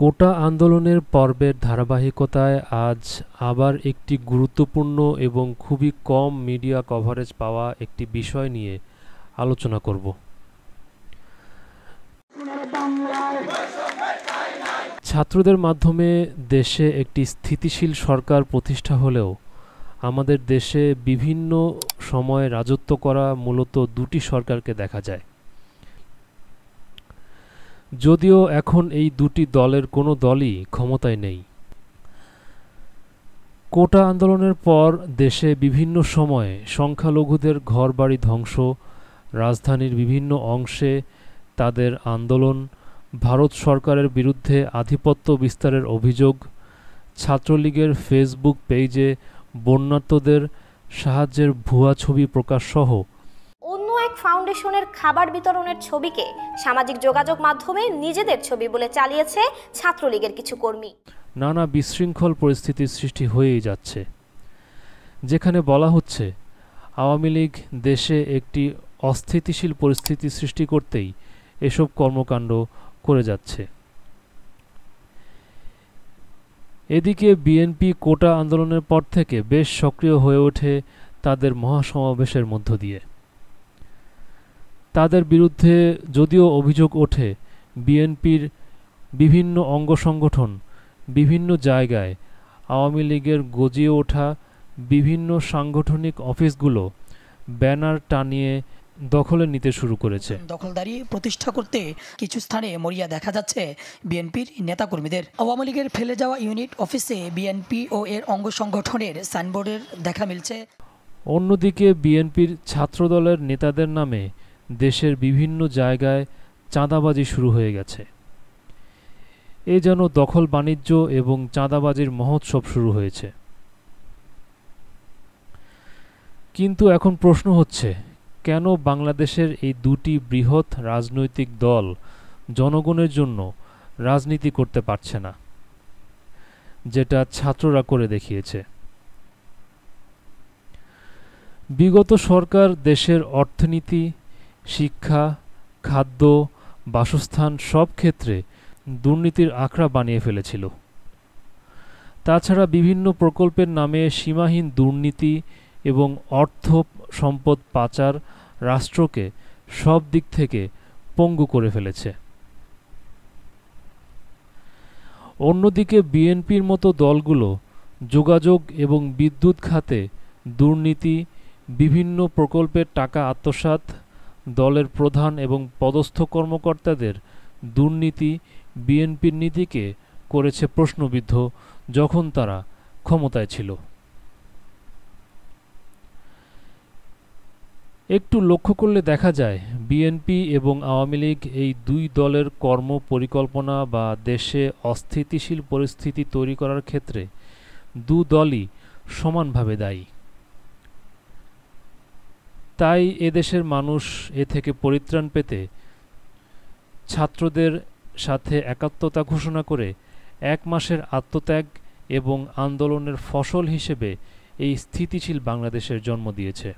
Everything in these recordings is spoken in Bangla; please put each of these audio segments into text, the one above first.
কোটা আন্দোলনের পর্বের ধারাবাহিকতায় আজ আবার একটি গুরুত্বপূর্ণ এবং খুবই কম মিডিয়া কভারেজ পাওয়া একটি বিষয় নিয়ে আলোচনা করব। ছাত্রদের মাধ্যমে দেশে একটি স্থিতিশীল সরকার প্রতিষ্ঠা হলেও আমাদের দেশে বিভিন্ন সময়ে রাজত্ব করা মূলত দুটি সরকারকে দেখা যায়। যদিও এখন এই দুটি দলের কোনো দলই ক্ষমতায় নেই। কোটা আন্দোলনের পর দেশে বিভিন্ন সময়ে সংখ্যালঘুদের ঘরবাড়ি ধ্বংস, রাজধানীর বিভিন্ন অংশে তাদের আন্দোলন, ভারত সরকারের বিরুদ্ধে আধিপত্য বিস্তারের অভিযোগ, ছাত্রলীগের ফেসবুক পেজে বন্যার্তদের সাহায্যের ভুয়া ছবি প্রকাশসহ অন্য এক ফাউন্ডেশনের খাবার বিতরণের ছবিকে সামাজিক যোগাযোগ মাধ্যমে নিজেদের ছবি বলে চালিয়েছে ছাত্রলীগের কিছু কর্মী। নানা বিশৃঙ্খল পরিস্থিতির সৃষ্টি হয়েই যাচ্ছে, যেখানে বলা হচ্ছে আওয়ামী লীগ দেশে একটি অস্থিতিশীল পরিস্থিতি সৃষ্টি করতেই এসব কর্মকাণ্ড করে যাচ্ছে। এদিকে বিএনপি কোটা আন্দোলনের পর থেকে বেশ সক্রিয় হয়ে ওঠে তাদের মহাসমাবেশের মধ্য দিয়ে। তাদের বিরুদ্ধে যদিও অভিযোগ ওঠে, বিএনপির বিভিন্ন অঙ্গ সংগঠন বিভিন্ন জায়গায় আওয়ামী লীগের গজিয়ে ওঠা বিভিন্ন সাংগঠনিক অফিসগুলো ব্যানার টানিয়ে দখলে নিতে শুরু করেছে। দখলদারি প্রতিষ্ঠা করতে কিছু স্থানে মরিয়া দেখা যাচ্ছে বিএনপির নেতাকর্মীদের। আওয়ামী লীগের ফেলে যাওয়া ইউনিট অফিসে বিএনপি ও এর অঙ্গ সংগঠনের সাইনবোর্ডের দেখা মিলছে। অন্যদিকে বিএনপির ছাত্রদলের নেতাদের নামে দেশের বিভিন্ন জায়গায় চাঁদাবাজি শুরু হয়ে গেছে। এ যেন দখল বাণিজ্য এবং চাঁদাবাজির মহোৎসব শুরু হয়েছে। কিন্তু এখন প্রশ্ন হচ্ছে, কেন বাংলাদেশের এই দুটি বৃহৎ রাজনৈতিক দল জনগণের জন্য রাজনীতি করতে পারছে না, যেটা ছাত্ররা করে দেখিয়েছে? বিগত সরকার দেশের অর্থনীতি, শিক্ষা, খাদ্য, বাসস্থান সব ক্ষেত্রে দুর্নীতির আখড়া বানিয়ে ফেলেছিল। তাছাড়া বিভিন্ন প্রকল্পের নামে সীমাহীন দুর্নীতি এবং অর্থ সম্পদ পাচার রাষ্ট্রকে সব দিক থেকে পঙ্গু করে ফেলেছে। অন্যদিকে বিএনপির মতো দলগুলো যোগাযোগ এবং বিদ্যুৎ খাতে দুর্নীতি, বিভিন্ন প্রকল্পের টাকা আত্মসাৎ, দলের প্রধান এবং পদস্থ কর্মকর্তাদের দুর্নীতি বিএনপির নীতিকে করেছে প্রশ্নবিদ্ধ যখন তারা ক্ষমতায় ছিল। একটু লক্ষ্য করলে দেখা যায় বিএনপি এবং আওয়ামী লীগ এই দুই দলের কর্ম পরিকল্পনা বা দেশে অস্থিতিশীল পরিস্থিতি তৈরি করার ক্ষেত্রে দু দলই সমানভাবে দায়ী। তাই এদেশের মানুষ এ থেকে পরিত্রাণ পেতে ছাত্রদের সাথে একাত্মতা ঘোষণা করে 1 মাসের আত্মত্যাগ এবং আন্দোলনের ফসল হিসেবে এই স্থিতিশীল বাংলাদেশের জন্ম দিয়েছে।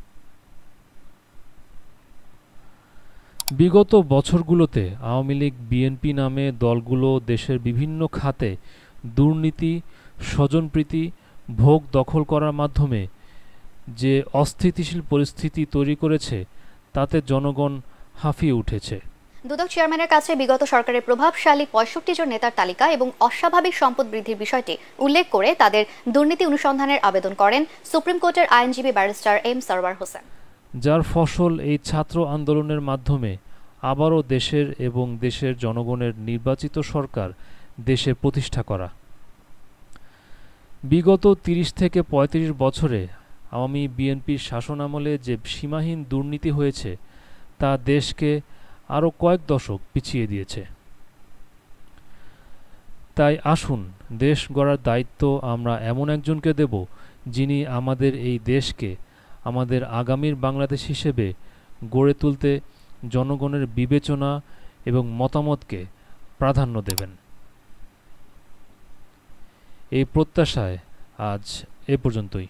বিগত বছরগুলোতে আওয়ামী লীগ বিএনপি নামে দলগুলো দেশের বিভিন্ন খাতে দুর্নীতি, স্বজনপ্রীতি, ভোগ দখল করার মাধ্যমে যে অস্থিতিশীল পরিস্থিতি তৈরি করেছে তাতে জনগণ হাঁফিয়ে উঠেছে। দুদক চেয়ারম্যানের কাছে বিগত সরকারের প্রভাবশালী 65 জন নেতার তালিকা এবং অস্বাভাবিক সম্পদ বৃদ্ধির বিষয়টি উল্লেখ করে তাদের দুর্নীতি অনুসন্ধানের আবেদন করেন সুপ্রিম কোর্টের আইনজীবী ব্যারিস্টার এম সরওয়ার হোসেন। যার ফসল এই ছাত্র আন্দোলনের মাধ্যমে আবারও দেশের এবং দেশের জনগণের নির্বাচিত সরকার দেশে প্রতিষ্ঠা করা। বিগত 30 থেকে 35 বছরে আওয়ামী বিএনপির শাসনামলে যে সীমাহীন দুর্নীতি হয়েছে তা দেশকে আরও কয়েক দশক পিছিয়ে দিয়েছে। তাই আসুন, দেশ গড়ার দায়িত্ব আমরা এমন একজনকে দেব যিনি আমাদের এই দেশকে আমাদের আগামীর বাংলাদেশ হিসেবে গড়ে তুলতে জনগণের বিবেচনা এবং মতামতকে প্রাধান্য দেবেন। এই প্রত্যাশায় আজ এ পর্যন্তই।